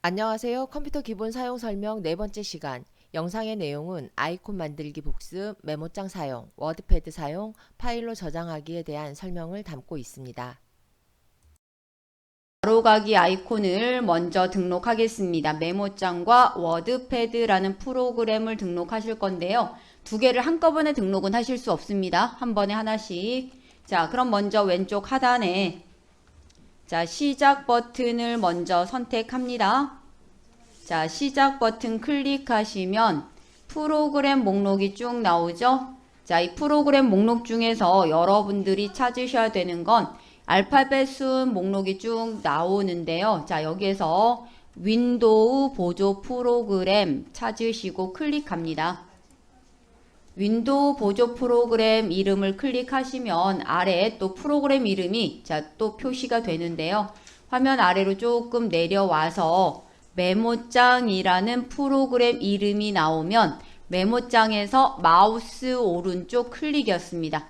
안녕하세요. 컴퓨터 기본 사용 설명 네 번째 시간. 영상의 내용은 아이콘 만들기 복습, 메모장 사용, 워드패드 사용, 파일로 저장하기에 대한 설명을 담고 있습니다. 바로가기 아이콘을 먼저 등록하겠습니다. 메모장과 워드패드라는 프로그램을 등록하실 건데요. 두 개를 한꺼번에 등록은 하실 수 없습니다. 한 번에 하나씩. 자, 그럼 먼저 왼쪽 하단에 시작 버튼을 먼저 선택합니다. 자, 시작 버튼 클릭하시면 프로그램 목록이 쭉 나오죠. 자, 이 프로그램 목록 중에서 여러분들이 찾으셔야 되는 건 알파벳 순 목록이 쭉 나오는데요. 자, 여기에서 윈도우 보조 프로그램 찾으시고 클릭합니다. 윈도우 보조 프로그램 이름을 클릭하시면 아래에 또 프로그램 이름이 또 표시가 되는데요. 화면 아래로 조금 내려와서 메모장이라는 프로그램 이름이 나오면 메모장에서 마우스 오른쪽 클릭이었습니다.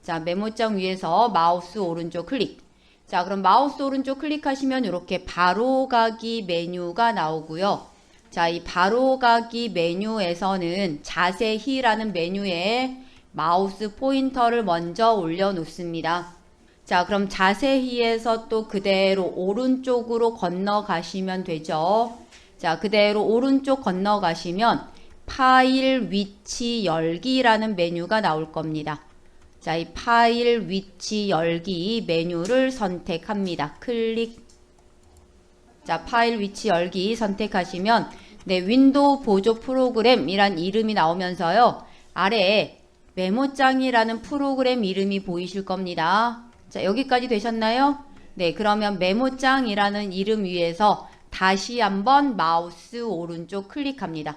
자, 메모장 위에서 마우스 오른쪽 클릭. 자, 그럼 마우스 오른쪽 클릭하시면 이렇게 바로가기 메뉴가 나오고요. 자, 이 바로가기 메뉴에서는 자세히라는 메뉴에 마우스 포인터를 먼저 올려놓습니다. 자, 그럼 자세히에서 또 그대로 오른쪽으로 건너가시면 되죠. 자, 그대로 오른쪽 건너가시면 파일 위치 열기라는 메뉴가 나올 겁니다. 자, 이 파일 위치 열기 메뉴를 선택합니다. 클릭. 자, 파일 위치 열기 선택하시면 윈도우 보조 프로그램이란 이름이 나오면서요. 아래에 메모장이라는 프로그램 이름이 보이실 겁니다. 자, 여기까지 되셨나요? 네, 그러면 메모장이라는 이름 위에서 다시 한번 마우스 오른쪽 클릭합니다.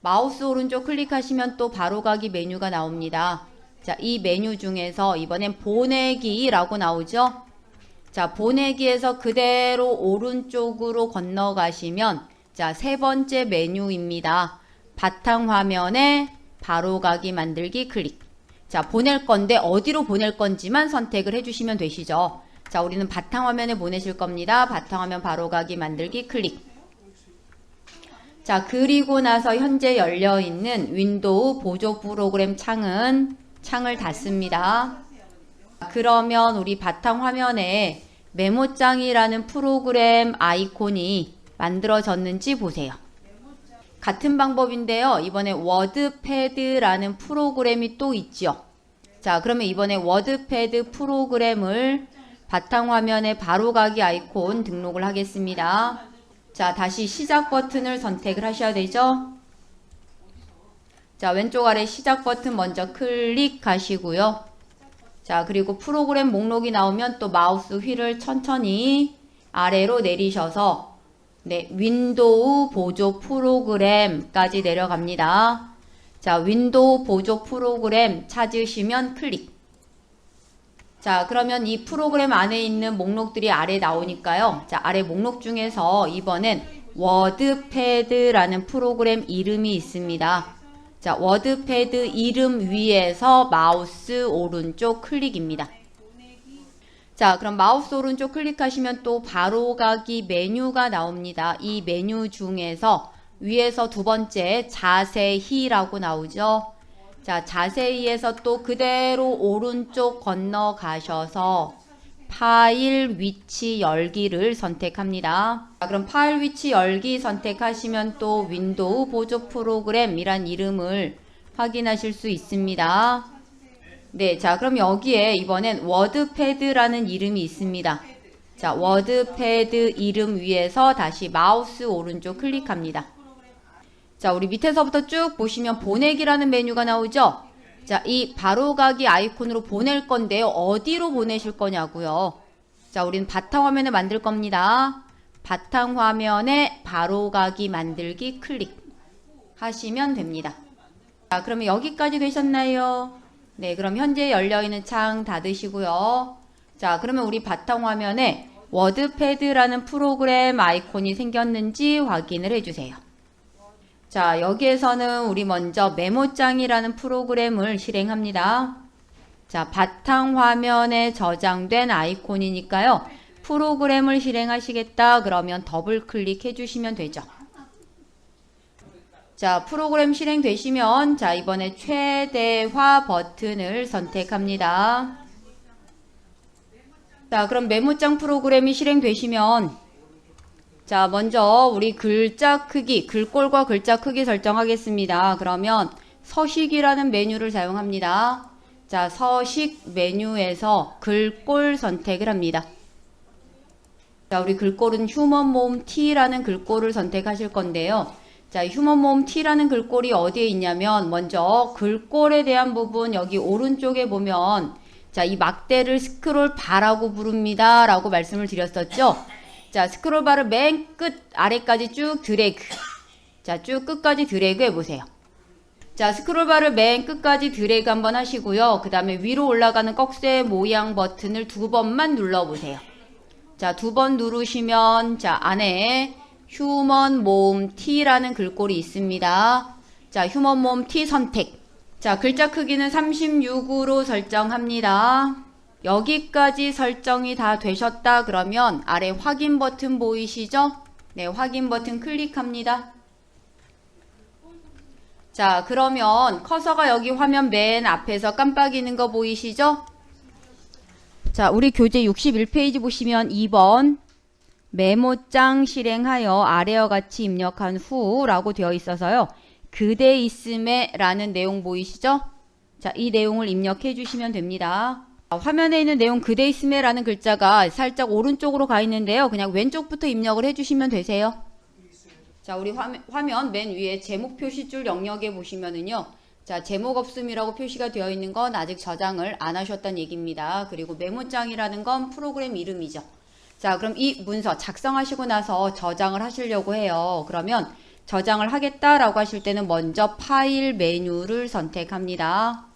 마우스 오른쪽 클릭하시면 또 바로가기 메뉴가 나옵니다. 자, 이 메뉴 중에서 이번엔 보내기라고 나오죠? 자, 보내기에서 그대로 오른쪽으로 건너가시면 세 번째 메뉴입니다. 바탕화면에 바로가기 만들기 클릭. 자, 보낼 건데 어디로 보낼 건지만 선택을 해주시면 되시죠. 자, 우리는 바탕화면에 보내실 겁니다. 바탕화면 바로가기 만들기 클릭. 자, 그리고 나서 현재 열려있는 윈도우 보조 프로그램 창을 닫습니다. 그러면 우리 바탕화면에 메모장이라는 프로그램 아이콘이 만들어졌는지 보세요. 같은 방법인데요. 이번에 워드패드라는 프로그램이 또 있죠. 자, 그러면 이번에 워드패드 프로그램을 바탕화면에 바로가기 아이콘 등록을 하겠습니다. 자, 다시 시작 버튼을 선택을 하셔야 되죠. 자, 왼쪽 아래 시작 버튼 먼저 클릭하시고요. 자, 그리고 프로그램 목록이 나오면 또 마우스 휠을 천천히 아래로 내리셔서 윈도우 보조 프로그램까지 내려갑니다. 자, 윈도우 보조 프로그램 찾으시면 클릭. 자, 그러면 이 프로그램 안에 있는 목록들이 아래 나오니까요. 자, 아래 목록 중에서 이번엔 워드패드라는 프로그램 이름이 있습니다. 자, 워드패드 이름 위에서 마우스 오른쪽 클릭입니다. 자, 그럼 마우스 오른쪽 클릭하시면 또 바로가기 메뉴가 나옵니다. 이 메뉴 중에서 위에서 두 번째 자세히라고 나오죠. 자, 자세히에서 또 그대로 오른쪽 건너가셔서 파일 위치 열기를 선택합니다. 자, 그럼 파일 위치 열기 선택하시면 또 윈도우 보조 프로그램이란 이름을 확인하실 수 있습니다. 네, 자, 그럼 여기에 이번엔 워드패드라는 이름이 있습니다. 자, 워드패드 이름 위에서 다시 마우스 오른쪽 클릭합니다. 자, 우리 밑에서부터 쭉 보시면 보내기라는 메뉴가 나오죠? 자, 이 바로가기 아이콘으로 보낼 건데요. 어디로 보내실 거냐고요? 자, 우리는 바탕화면에 만들 겁니다. 바탕화면에 바로가기 만들기 클릭 하시면 됩니다. 자, 그러면 여기까지 되셨나요? 네, 그럼 현재 열려있는 창 닫으시고요. 자, 그러면 우리 바탕화면에 워드패드라는 프로그램 아이콘이 생겼는지 확인을 해주세요. 자, 여기에서는 우리 먼저 메모장이라는 프로그램을 실행합니다. 자, 바탕화면에 저장된 아이콘이니까요. 프로그램을 실행하시겠다 그러면 더블 클릭해 주시면 되죠. 자, 프로그램 실행되시면 자, 이번에 최대화 버튼을 선택합니다. 자, 그럼 메모장 프로그램이 실행되시면 자, 먼저 우리 글자 크기, 글꼴과 글자 크기 설정하겠습니다. 그러면 서식이라는 메뉴를 사용합니다. 자, 서식 메뉴에서 글꼴 선택을 합니다. 자, 우리 글꼴은 휴먼 모음 T라는 글꼴을 선택하실 건데요. 자, 휴먼 모음 T라는 글꼴이 어디에 있냐면 먼저 글꼴에 대한 부분 여기 오른쪽에 보면 자, 이 막대를 스크롤 바라고 부릅니다 라고 말씀을 드렸었죠. 자, 스크롤 바를 맨 끝 아래까지 쭉 드래그. 자, 쭉 끝까지 드래그 해보세요. 자, 스크롤 바를 맨 끝까지 드래그 한번 하시고요. 그 다음에 위로 올라가는 꺽쇠 모양 버튼을 2번만 눌러보세요. 자, 2번 누르시면 자, 안에 휴먼 모음 T라는 글꼴이 있습니다. 자, 휴먼 모음 T 선택. 자, 글자 크기는 36으로 설정합니다. 여기까지 설정이 다 되셨다 그러면 아래 확인 버튼 보이시죠? 네, 확인 버튼 클릭합니다. 자, 그러면 커서가 여기 화면 맨 앞에서 깜빡이는 거 보이시죠? 자, 우리 교재 61페이지 보시면 2번 메모장 실행하여 아래와 같이 입력한 후 라고 되어 있어서요. 그대 있음에 라는 내용 보이시죠? 자, 이 내용을 입력해 주시면 됩니다. 화면에 있는 내용 그대 있음에 라는 글자가 살짝 오른쪽으로 가 있는데요. 그냥 왼쪽부터 입력을 해주시면 되세요. 자, 우리 화면 맨 위에 제목 표시줄 영역에 보시면은요. 자, 제목 없음이라고 표시가 되어 있는 건 아직 저장을 안 하셨다는 얘기입니다. 그리고 메모장이라는 건 프로그램 이름이죠. 자, 그럼 이 문서 작성하시고 나서 저장을 하시려고 해요. 그러면 저장을 하겠다라고 하실 때는 먼저 파일 메뉴를 선택합니다.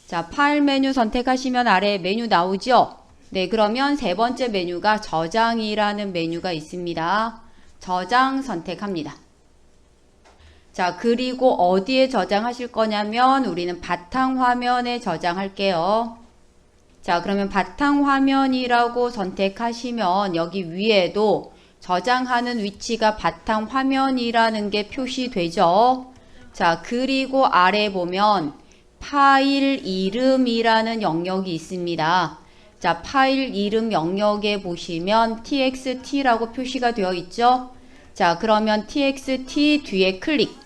자, 파일 메뉴 선택하시면 아래 메뉴 나오죠? 네, 그러면 세 번째 메뉴가 저장이라는 메뉴가 있습니다. 저장 선택합니다. 자, 그리고 어디에 저장하실 거냐면 우리는 바탕화면에 저장할게요. 자, 그러면 바탕화면이라고 선택하시면 여기 위에도 저장하는 위치가 바탕화면이라는 게 표시되죠. 자, 그리고 아래 보면 파일 이름이라는 영역이 있습니다. 자, 파일 이름 영역에 보시면 txt라고 표시가 되어 있죠. 자, 그러면 txt 뒤에 클릭.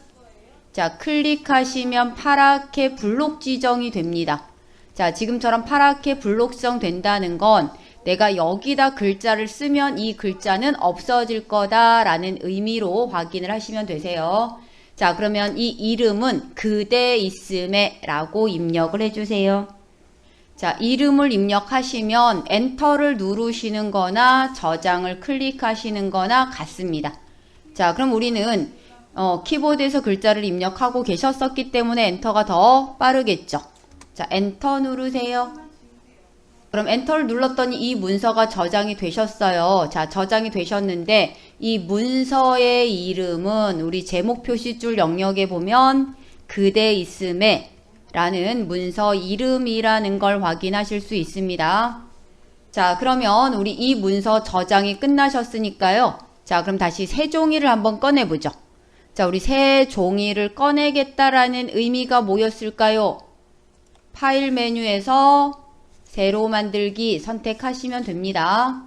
자, 클릭하시면 파랗게 블록 지정이 됩니다. 자, 지금처럼 파랗게 블록 지정 된다는 건 내가 여기다 글자를 쓰면 이 글자는 없어질 거다라는 의미로 확인을 하시면 되세요. 자, 그러면 이 이름은 그대 있음에 라고 입력을 해주세요. 자, 이름을 입력하시면 엔터를 누르시는 거나 저장을 클릭하시는 거나 같습니다. 자, 그럼 우리는 키보드에서 글자를 입력하고 계셨었기 때문에 엔터가 더 빠르겠죠. 자, 엔터 누르세요. 그럼 엔터를 눌렀더니 이 문서가 저장이 되셨어요. 자, 저장이 되셨는데 이 문서의 이름은 우리 제목 표시줄 영역에 보면 그대 있음에 라는 문서 이름이라는 걸 확인하실 수 있습니다. 자, 그러면 우리 이 문서 저장이 끝나셨으니까요. 자, 그럼 다시 새 종이를 한번 꺼내보죠. 자, 우리 새 종이를 꺼내겠다라는 의미가 뭐였을까요? 파일 메뉴에서 새로 만들기 선택하시면 됩니다.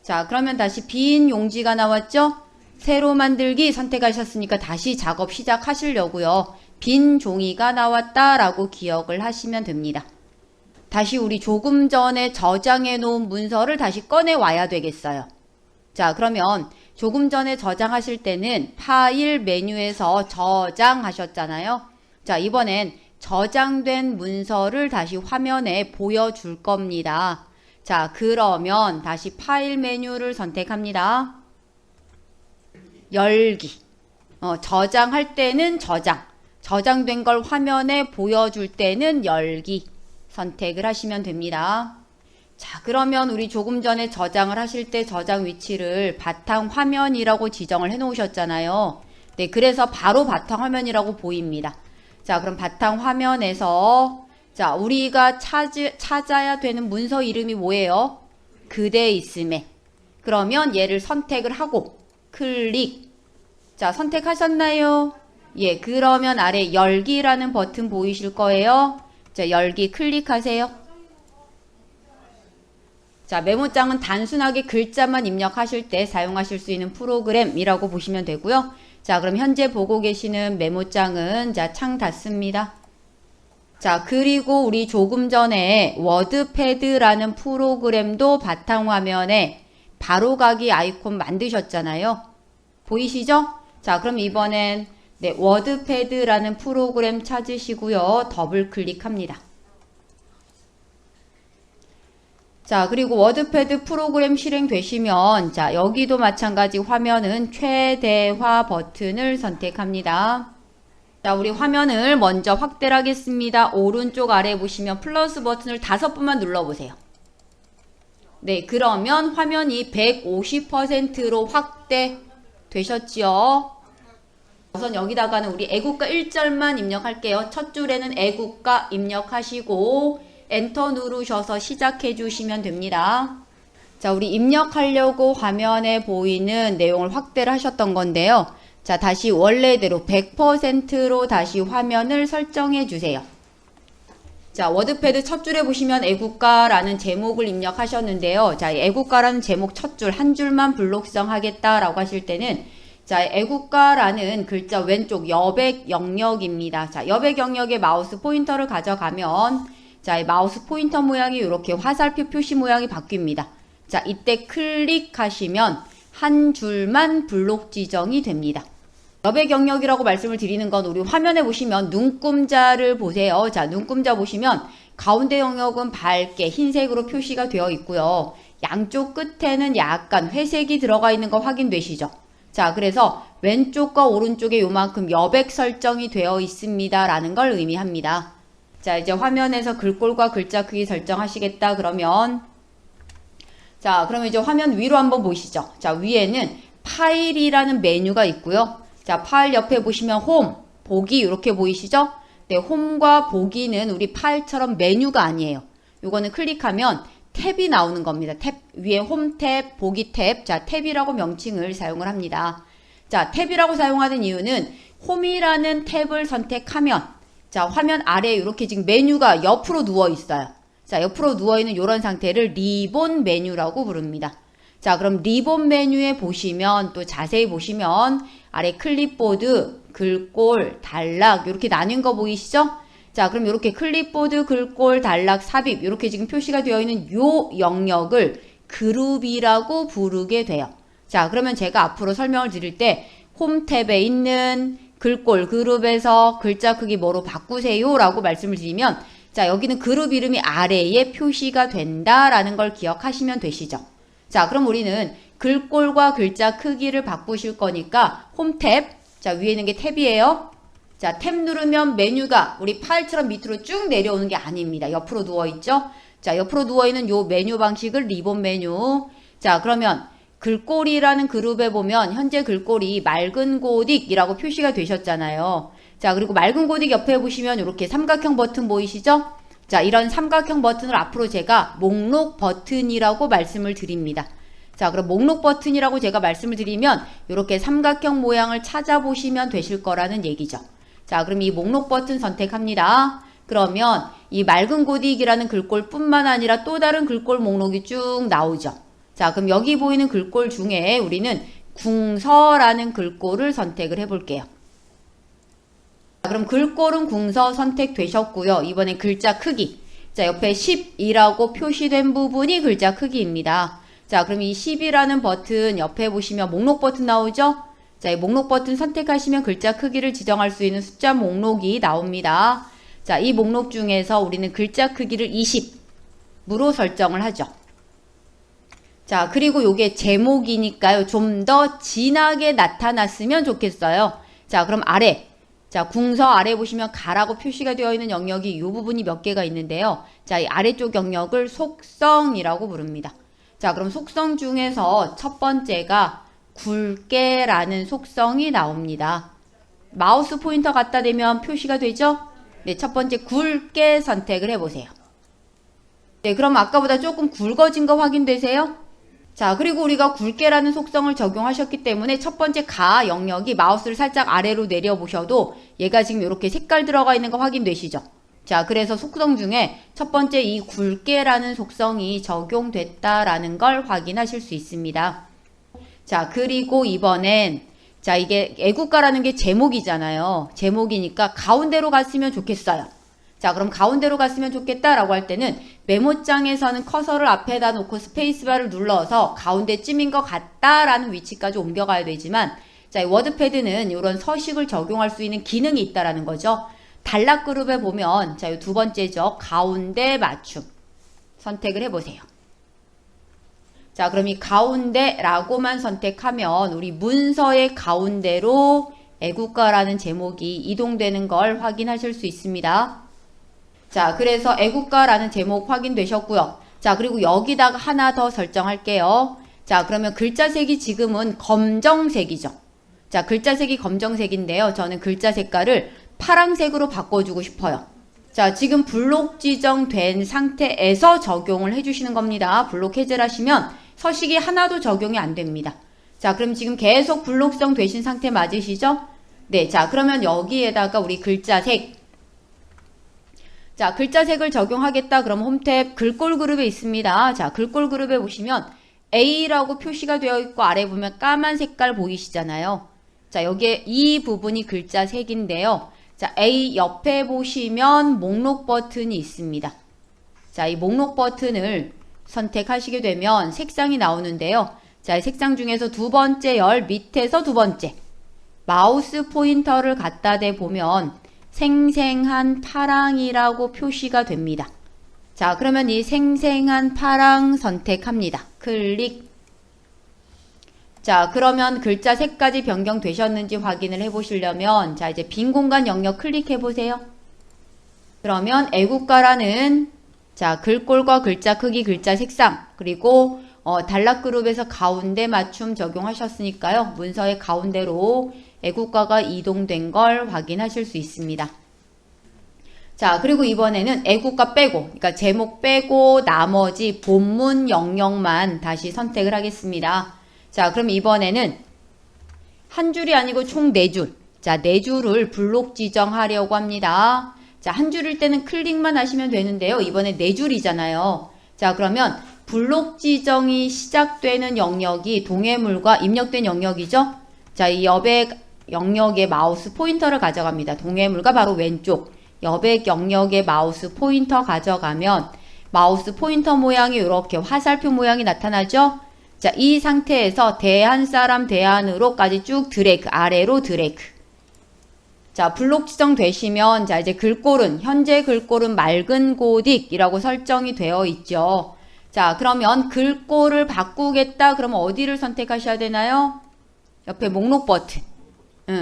자, 그러면 다시 빈 용지가 나왔죠? 새로 만들기 선택하셨으니까 다시 작업 시작하시려고요. 빈 종이가 나왔다라고 기억을 하시면 됩니다. 다시 우리 조금 전에 저장해 놓은 문서를 다시 꺼내 와야 되겠어요. 자, 그러면 조금 전에 저장하실 때는 파일 메뉴에서 저장하셨잖아요. 자, 이번엔 저장된 문서를 다시 화면에 보여줄 겁니다. 자, 그러면 다시 파일 메뉴를 선택합니다. 열기. 저장할 때는 저장된 걸 화면에 보여줄 때는 열기 선택을 하시면 됩니다. 자, 그러면 우리 조금 전에 저장을 하실 때 저장 위치를 바탕화면이라고 지정을 해 놓으셨잖아요. 네, 그래서 바로 바탕화면이라고 보입니다. 자, 그럼 바탕화면에서 자, 우리가 찾아야 되는 문서 이름이 뭐예요? 그대 있음에. 그러면 얘를 선택을 하고 클릭. 자, 선택하셨나요? 예, 그러면 아래 열기라는 버튼 보이실 거예요. 자, 열기 클릭하세요. 자, 메모장은 단순하게 글자만 입력하실 때 사용하실 수 있는 프로그램이라고 보시면 되고요. 자, 그럼 현재 보고 계시는 메모장은 자, 창 닫습니다. 자, 그리고 우리 조금 전에 워드패드라는 프로그램도 바탕화면에 바로가기 아이콘 만드셨잖아요. 보이시죠? 자, 그럼 이번엔 네, 워드패드라는 프로그램 찾으시고요. 더블 클릭합니다. 자, 그리고 워드패드 프로그램 실행되시면 자, 여기도 마찬가지 화면은 최대화 버튼을 선택합니다. 자, 우리 화면을 먼저 확대를 하겠습니다. 오른쪽 아래 보시면 플러스 버튼을 5번만 눌러보세요. 네, 그러면 화면이 150%로 확대되셨지요. 우선 여기다가는 우리 애국가 1절만 입력할게요. 첫 줄에는 애국가 입력하시고 엔터 누르셔서 시작해 주시면 됩니다. 자, 우리 입력하려고 화면에 보이는 내용을 확대를 하셨던 건데요. 자, 다시 원래대로 100%로 다시 화면을 설정해 주세요. 자, 워드패드 첫 줄에 보시면 애국가라는 제목을 입력하셨는데요. 자, 애국가라는 제목 첫 줄, 한 줄만 블록성 하겠다라고 하실 때는 자, 애국가라는 글자 왼쪽 여백 영역입니다. 자, 여백 영역에 마우스 포인터를 가져가면 자, 이 마우스 포인터 모양이 이렇게 화살표 표시 모양이 바뀝니다. 자, 이때 클릭하시면 한 줄만 블록 지정이 됩니다. 여백 영역이라고 말씀을 드리는 건 우리 화면에 보시면 눈금자를 보세요. 자, 눈금자 보시면 가운데 영역은 밝게 흰색으로 표시가 되어 있고요. 양쪽 끝에는 약간 회색이 들어가 있는 거 확인되시죠? 자, 그래서 왼쪽과 오른쪽에 요만큼 여백 설정이 되어 있습니다. 라는 걸 의미합니다. 자, 이제 화면에서 글꼴과 글자 크기 설정하시겠다 그러면 자, 그러면 이제 화면 위로 한번 보시죠. 자, 위에는 파일이라는 메뉴가 있고요. 자, 파일 옆에 보시면 홈, 보기 이렇게 보이시죠? 네, 홈과 보기는 우리 파일처럼 메뉴가 아니에요. 요거는 클릭하면 탭이 나오는 겁니다. 탭 위에 홈 탭, 보기 탭. 자, 탭이라고 명칭을 사용을 합니다. 자, 탭이라고 사용하는 이유는 홈이라는 탭을 선택하면 자, 화면 아래에 이렇게 지금 메뉴가 옆으로 누워 있어요. 자, 옆으로 누워 있는 이런 상태를 리본 메뉴라고 부릅니다. 자, 그럼 리본 메뉴에 보시면 또 자세히 보시면 아래 클립보드, 글꼴, 단락 이렇게 나뉜 거 보이시죠? 자, 그럼 이렇게 클립보드, 글꼴, 단락, 삽입 이렇게 지금 표시가 되어 있는 요 영역을 그룹이라고 부르게 돼요. 자, 그러면 제가 앞으로 설명을 드릴 때 홈 탭에 있는 글꼴 그룹에서 글자 크기 뭐로 바꾸세요 라고 말씀을 드리면 자, 여기는 그룹 이름이 아래에 표시가 된다라는 걸 기억하시면 되시죠. 자, 그럼 우리는 글꼴과 글자 크기를 바꾸실 거니까 홈 탭, 자, 위에 있는 게 탭이에요. 자, 탭 누르면 메뉴가 우리 파일처럼 밑으로 쭉 내려오는 게 아닙니다. 옆으로 누워있죠? 자, 옆으로 누워있는 요 메뉴 방식을 리본 메뉴. 자, 그러면 글꼴이라는 그룹에 보면 현재 글꼴이 맑은 고딕이라고 표시가 되셨잖아요. 자, 그리고 맑은 고딕 옆에 보시면 이렇게 삼각형 버튼 보이시죠? 자, 이런 삼각형 버튼을 앞으로 제가 목록 버튼이라고 말씀을 드립니다. 자, 그럼 목록 버튼이라고 제가 말씀을 드리면 이렇게 삼각형 모양을 찾아보시면 되실 거라는 얘기죠. 자, 그럼 이 목록 버튼 선택합니다. 그러면 이 맑은 고딕이라는 글꼴뿐만 아니라 또 다른 글꼴 목록이 쭉 나오죠. 자, 그럼 여기 보이는 글꼴 중에 우리는 궁서라는 글꼴을 선택을 해볼게요. 자, 그럼 글꼴은 궁서 선택되셨고요. 이번엔 글자 크기. 자, 옆에 10이라고 표시된 부분이 글자 크기입니다. 자, 그럼 이 10이라는 버튼 옆에 보시면 목록 버튼 나오죠? 자, 이 목록 버튼 선택하시면 글자 크기를 지정할 수 있는 숫자 목록이 나옵니다. 자, 이 목록 중에서 우리는 글자 크기를 20으로 설정을 하죠. 자, 그리고 요게 제목이니까요. 좀 더 진하게 나타났으면 좋겠어요. 자, 그럼 아래. 자, 궁서 아래 보시면 가라고 표시가 되어 있는 영역이 이 부분이 몇 개가 있는데요. 자, 이 아래쪽 영역을 속성이라고 부릅니다. 자, 그럼 속성 중에서 첫 번째가 굵게라는 속성이 나옵니다. 마우스 포인터 갖다 대면 표시가 되죠? 네, 첫 번째 굵게 선택을 해보세요. 네, 그럼 아까보다 조금 굵어진 거 확인되세요? 자, 그리고 우리가 굵게라는 속성을 적용하셨기 때문에 첫 번째 가 영역이 마우스를 살짝 아래로 내려보셔도 얘가 지금 이렇게 색깔 들어가 있는 거 확인되시죠? 자, 그래서 속성 중에 첫 번째 이 굵게라는 속성이 적용됐다라는 걸 확인하실 수 있습니다. 자, 그리고 이번엔 자, 이게 애국가라는 게 제목이잖아요. 제목이니까 가운데로 갔으면 좋겠어요. 자, 그럼 가운데로 갔으면 좋겠다라고 할 때는 메모장에서는 커서를 앞에다 놓고 스페이스바를 눌러서 가운데쯤인 것 같다라는 위치까지 옮겨가야 되지만 자, 이 워드패드는 이런 서식을 적용할 수 있는 기능이 있다라는 거죠. 단락 그룹에 보면 자, 이 두 번째죠. 가운데 맞춤 선택을 해보세요. 자, 그럼 이 가운데라고만 선택하면 우리 문서의 가운데로 애국가라는 제목이 이동되는 걸 확인하실 수 있습니다. 자, 그래서 애국가라는 제목 확인되셨고요. 자, 그리고 여기다가 하나 더 설정할게요. 자, 그러면 글자색이 지금은 검정색이죠. 자, 글자색이 검정색인데요. 저는 글자 색깔을 파란색으로 바꿔주고 싶어요. 자, 지금 블록 지정된 상태에서 적용을 해주시는 겁니다. 블록 해제를 하시면 서식이 하나도 적용이 안 됩니다. 자, 그럼 지금 계속 블록성 되신 상태 맞으시죠? 네, 자, 그러면 여기에다가 우리 글자색 자, 글자색을 적용하겠다. 그럼 홈탭 글꼴 그룹에 있습니다. 자, 글꼴 그룹에 보시면 A라고 표시가 되어 있고 아래 보면 까만 색깔 보이시잖아요. 자, 여기에 이 부분이 글자색인데요. 자, A 옆에 보시면 목록 버튼이 있습니다. 자, 이 목록 버튼을 선택하시게 되면 색상이 나오는데요. 자, 이 색상 중에서 두 번째 열 밑에서 두 번째 마우스 포인터를 갖다 대 보면 생생한 파랑이라고 표시가 됩니다. 자, 그러면 이 생생한 파랑 선택합니다. 클릭. 자, 그러면 글자 색까지 변경되셨는지 확인을 해보시려면 자, 이제 빈 공간 영역 클릭해 보세요. 그러면 애국가라는 자, 글꼴과 글자 크기, 글자 색상 그리고 단락 그룹에서 가운데 맞춤 적용하셨으니까요. 문서의 가운데로 애국가가 이동된 걸 확인하실 수 있습니다. 자, 그리고 이번에는 애국가 빼고, 그러니까 제목 빼고 나머지 본문 영역만 다시 선택을 하겠습니다. 자, 그럼 이번에는 한 줄이 아니고 총 4줄. 자, 4줄을 블록 지정하려고 합니다. 자, 한 줄일 때는 클릭만 하시면 되는데요. 이번에 4줄이잖아요. 자, 그러면 블록 지정이 시작되는 영역이 동해물과 입력된 영역이죠. 자, 이 여백 영역에 마우스 포인터를 가져갑니다. 동해물과 바로 왼쪽 여백 영역에 마우스 포인터 가져가면 마우스 포인터 모양이 이렇게 화살표 모양이 나타나죠. 자, 이 상태에서 대한 사람 대안으로까지 쭉 드래그, 아래로 드래그. 자, 블록 지정되시면 자, 이제 글꼴은 현재 글꼴은 맑은 고딕이라고 설정이 되어 있죠. 자, 그러면 글꼴을 바꾸겠다. 그러면 어디를 선택하셔야 되나요? 옆에 목록 버튼.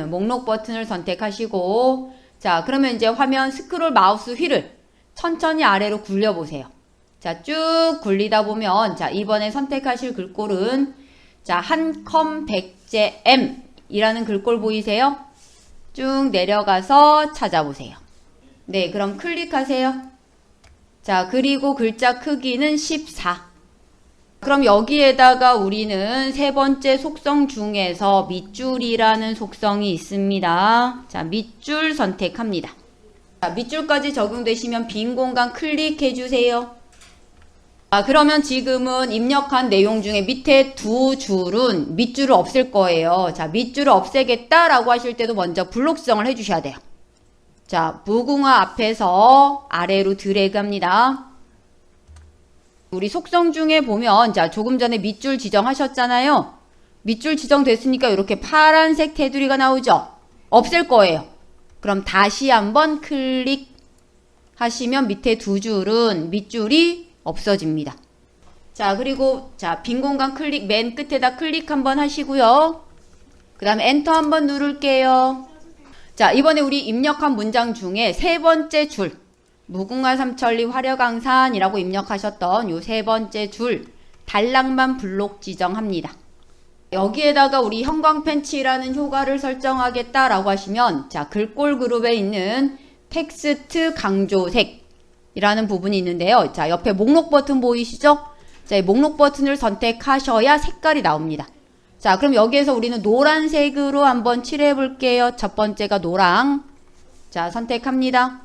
목록 버튼을 선택하시고 자, 그러면 이제 화면 스크롤 마우스 휠을 천천히 아래로 굴려보세요. 자, 쭉 굴리다 보면 자, 이번에 선택하실 글꼴은 자, 한컴 백제 M 이라는 글꼴 보이세요? 쭉 내려가서 찾아보세요. 네, 그럼 클릭하세요. 자, 그리고 글자 크기는 14. 그럼 여기에다가 우리는 세 번째 속성 중에서 밑줄이라는 속성이 있습니다. 자, 밑줄 선택합니다. 자, 밑줄까지 적용되시면 빈 공간 클릭해 주세요. 자, 그러면 지금은 입력한 내용 중에 밑에 두 줄은 밑줄을 없앨 거예요. 자, 밑줄을 없애겠다라고 하실 때도 먼저 블록성을 해주셔야 돼요. 자, 무궁화 앞에서 아래로 드래그 합니다. 우리 속성 중에 보면 자, 조금 전에 밑줄 지정하셨잖아요. 밑줄 지정됐으니까 이렇게 파란색 테두리가 나오죠. 없앨 거예요. 그럼 다시 한번 클릭하시면 밑에 두 줄은 밑줄이 없어집니다. 자, 그리고 자, 빈 공간 클릭 맨 끝에다 클릭 한번 하시고요. 그 다음에 엔터 한번 누를게요. 자, 이번에 우리 입력한 문장 중에 세 번째 줄 무궁화 삼천리 화려강산이라고 입력하셨던 요 세 번째 줄 단락만 블록 지정합니다. 여기에다가 우리 형광펜치라는 효과를 설정하겠다라고 하시면 자, 글꼴 그룹에 있는 텍스트 강조색 이라는 부분이 있는데요. 자, 옆에 목록 버튼 보이시죠? 자, 이 목록 버튼을 선택하셔야 색깔이 나옵니다. 자, 그럼 여기에서 우리는 노란색으로 한번 칠해 볼게요. 첫 번째가 노랑. 자, 선택합니다.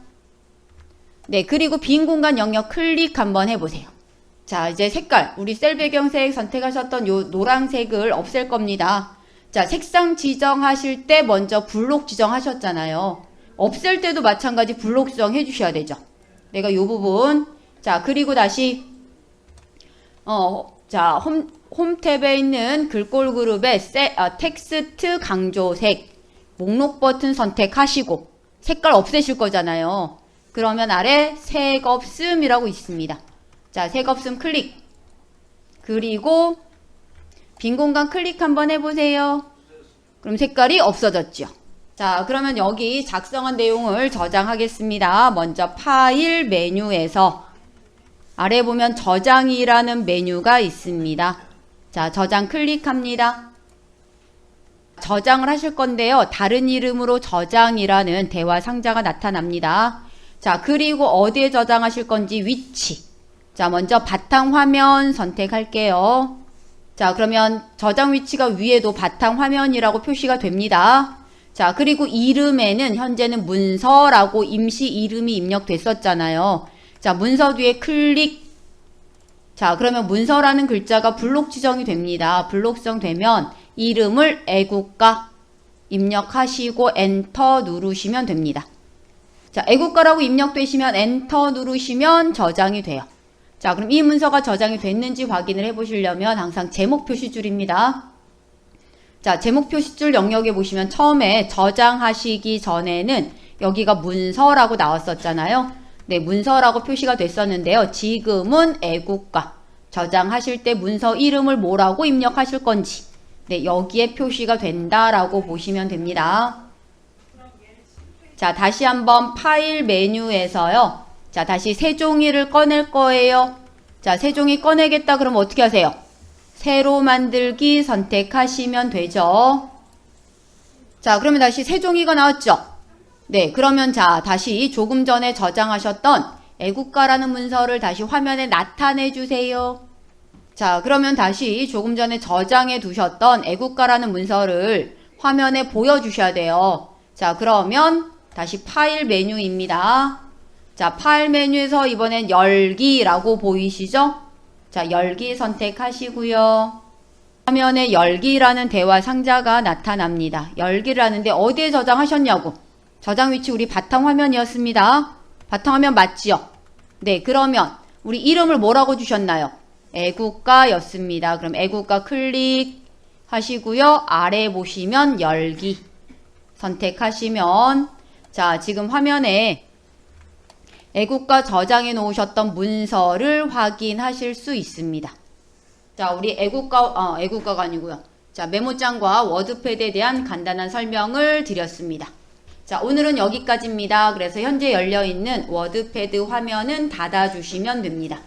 네, 그리고 빈 공간 영역 클릭 한번 해보세요. 자, 이제 색깔, 우리 셀 배경색 선택하셨던 요 노란색을 없앨 겁니다. 자, 색상 지정하실 때 먼저 블록 지정하셨잖아요. 없앨 때도 마찬가지 블록 지정해 주셔야 되죠. 내가 요 부분. 자, 그리고 다시 자, 홈 탭에 있는 글꼴 그룹의 텍스트 강조색 목록 버튼 선택하시고 색깔 없애실 거잖아요. 그러면 아래 색 없음이라고 있습니다. 자, 색 없음 클릭. 그리고 빈 공간 클릭 한번 해보세요. 그럼 색깔이 없어졌죠. 자, 그러면 여기 작성한 내용을 저장하겠습니다. 먼저 파일 메뉴에서 아래 보면 저장이라는 메뉴가 있습니다. 자, 저장 클릭합니다. 저장을 하실 건데요. 다른 이름으로 저장이라는 대화 상자가 나타납니다. 자, 그리고 어디에 저장하실 건지 위치. 자, 먼저 바탕화면 선택할게요. 자, 그러면 저장 위치가 위에도 바탕화면이라고 표시가 됩니다. 자, 그리고 이름에는 현재는 문서라고 임시 이름이 입력됐었잖아요. 자, 문서 뒤에 클릭. 자, 그러면 문서라는 글자가 블록 지정이 됩니다. 블록 지정되면 이름을 애국가 입력하시고 엔터 누르시면 됩니다. 자, 애국가라고 입력되시면 엔터 누르시면 저장이 돼요. 자, 그럼 이 문서가 저장이 됐는지 확인을 해보시려면 항상 제목 표시줄입니다. 자, 제목 표시줄 영역에 보시면 처음에 저장하시기 전에는 여기가 문서라고 나왔었잖아요. 네, 문서라고 표시가 됐었는데요. 지금은 애국가. 저장하실 때 문서 이름을 뭐라고 입력하실 건지 네, 여기에 표시가 된다라고 보시면 됩니다. 자, 다시 한번 파일 메뉴에서요. 자, 다시 새 종이를 꺼낼 거예요. 자, 새 종이 꺼내겠다 그러면 어떻게 하세요? 새로 만들기 선택하시면 되죠. 자, 그러면 다시 새 종이가 나왔죠? 네, 그러면 자, 다시 조금 전에 저장하셨던 애국가라는 문서를 다시 화면에 나타내 주세요. 자, 그러면 다시 조금 전에 저장해 두셨던 애국가라는 문서를 화면에 보여주셔야 돼요. 자, 그러면 다시 파일 메뉴입니다. 자, 파일 메뉴에서 이번엔 열기라고 보이시죠? 자, 열기 선택하시고요. 화면에 열기라는 대화 상자가 나타납니다. 열기를 하는데 어디에 저장하셨냐고? 저장 위치 우리 바탕화면이었습니다. 바탕화면 맞지요? 네, 그러면 우리 이름을 뭐라고 주셨나요? 애국가였습니다. 그럼 애국가 클릭하시고요. 아래 보시면 열기 선택하시면 자, 지금 화면에 애국가 저장해 놓으셨던 문서를 확인하실 수 있습니다. 자, 우리 애국가가 아니고요. 자, 메모장과 워드패드에 대한 간단한 설명을 드렸습니다. 자, 오늘은 여기까지입니다. 그래서 현재 열려있는 워드패드 화면은 닫아주시면 됩니다.